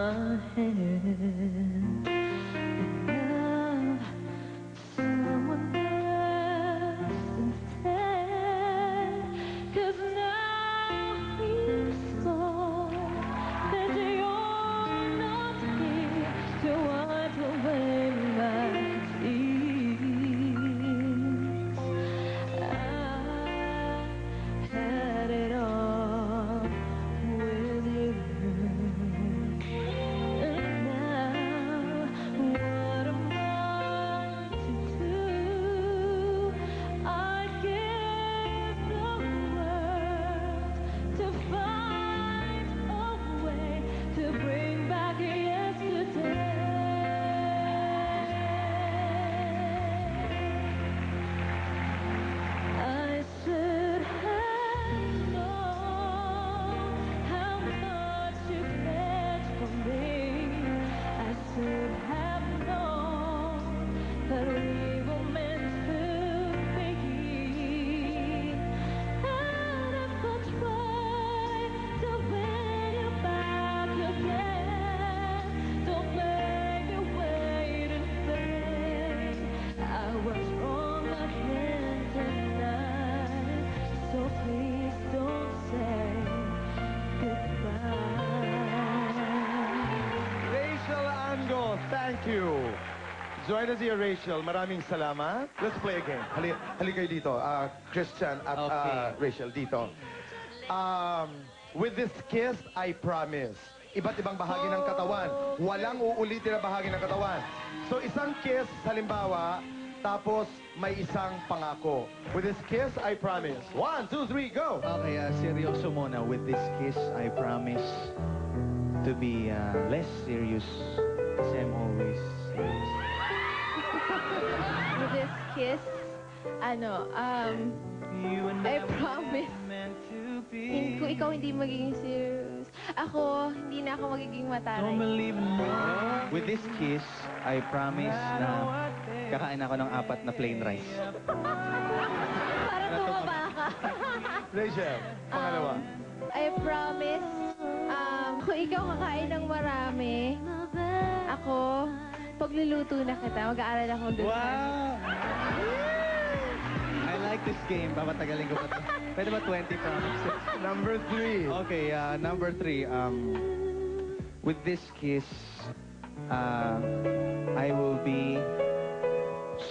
my hand. Love someone else instead. 'Cause now he saw that you're not here to wipe away my tears. I had it all with you, and now what am I to do? I'd give the world to find a way to bring back yesterday. I should have known how much you cared for me. I should have known that we were meant to be. And if I tried to win you back again, don't make me wait in vain. I was wrong again tonight, so please don't say goodbye. Rachel Ango, thank you. Join us here, Rachel. Maraming salamat. Let's play a game. Hali kayo dito. Christian at Okay. Rachel dito. With this kiss, I promise. Iba't ibang bahagi ng katawan. Walang uulitin na bahagi ng katawan. So isang kiss, halimbawa, tapos may isang pangako. With this kiss, I promise. 1, 2, 3, go! Okay, seryoso muna. With this kiss, I promise to be less serious. Kasi I'm always serious. With this kiss, I promise, kung ikaw hindi magiging serious, ako, hindi na ako magiging mataray. With this kiss, I promise na kakain ako ng 4 na plain rice. Para tumaba ka. Rachel, pangalawa. I promise, kung ikaw kakain ng marami, ako, pagluluto na kita, mag-aaral ako doon. Wow! I like this game. Papatagalin ko pa ito. Pwede ba 20 promises? Number 3. Okay, number 3. With this kiss, I will be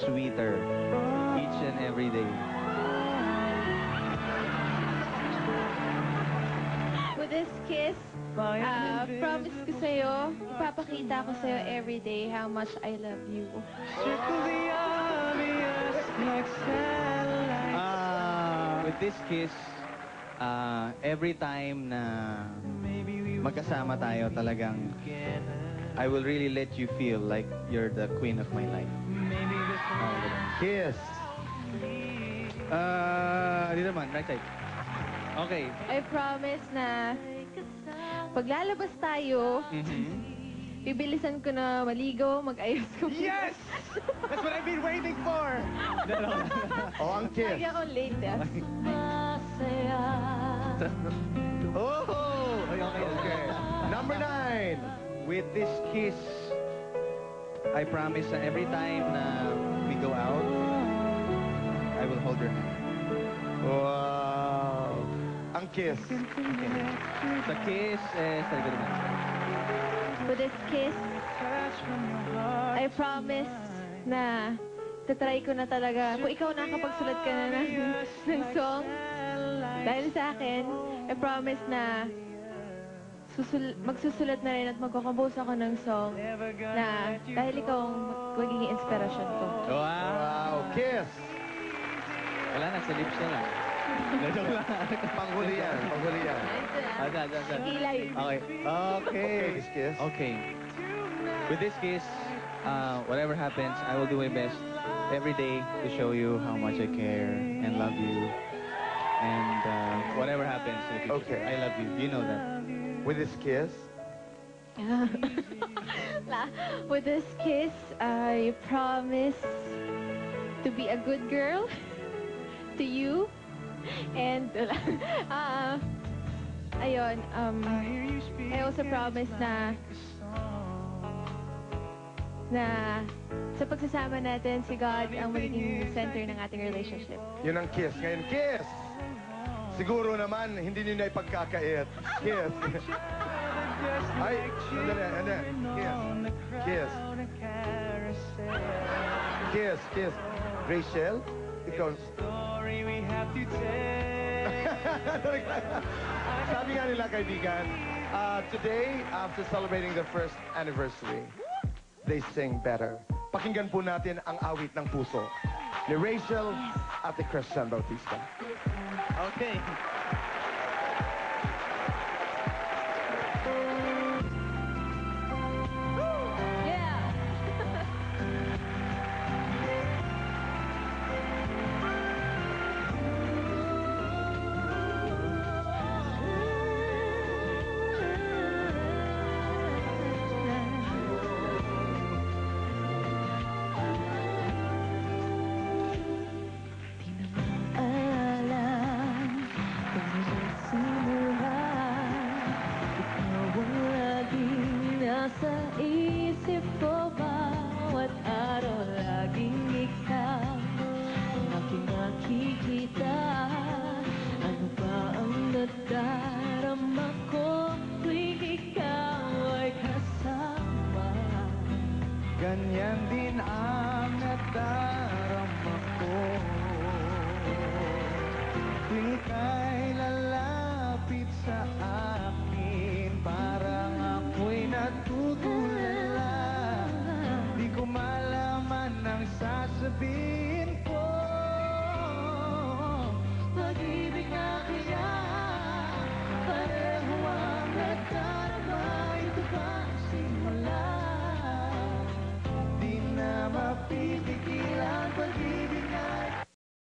sweeter each and every day. With this kiss, promise ko sa'yo, ipapakita ko sa'yo everyday how much I love you. Circle the obvious like satellite. With this kiss, every time na magkasama tayo talagang I will really let you feel like you're the queen of my life. Kiss. Dito naman, right side. Okay. I promise na paglalabas tayo, bibilisan ko na maligo, mag-ayos ko. Yes! That's what I've been waiting for! Oh, ang kiss. Lagi akong late. Oh! Okay. Number 9. With this kiss, I promise na every time na we go out, I will hold your hand. Wow. Ang kiss. Sa kiss, sa likod naman. With this kiss, I promise na tatry ko na talaga. Kung ikaw nakakapagsulat ka na ng song, dahil sa akin, I promise na magsusulat na rin at magkakampose ako ng song na dahil ikaw ang magiging inspirasyon ko. Wow. Kiss. Wala na, sa lips na lang. Joke lang. Panghuli yan. Panghuli yan. Kilay. Okay. Okay, this kiss. Okay. With this kiss, whatever happens, I will do my best every day to show you how much I care and love you. And whatever happens in the future, Okay. I love you. You know that. With this kiss. With this kiss, I promise to be a good girl to you. And, ayun, I also promise na na sa pagsasama natin, si God ang magiging center ng ating relationship. Yun ang kiss. Ngayon, kiss! Siguro naman, hindi nyo na ipagkakait. Kiss. Ay, sandali. Kiss. Kiss, kiss. Rachel, ikaw. Sabi nga nila, kaibigan, today, after celebrating the first anniversary, they sing better. Pakinggan po natin ang awit ng puso ni Rachel at ni Christian Bautista. Okay.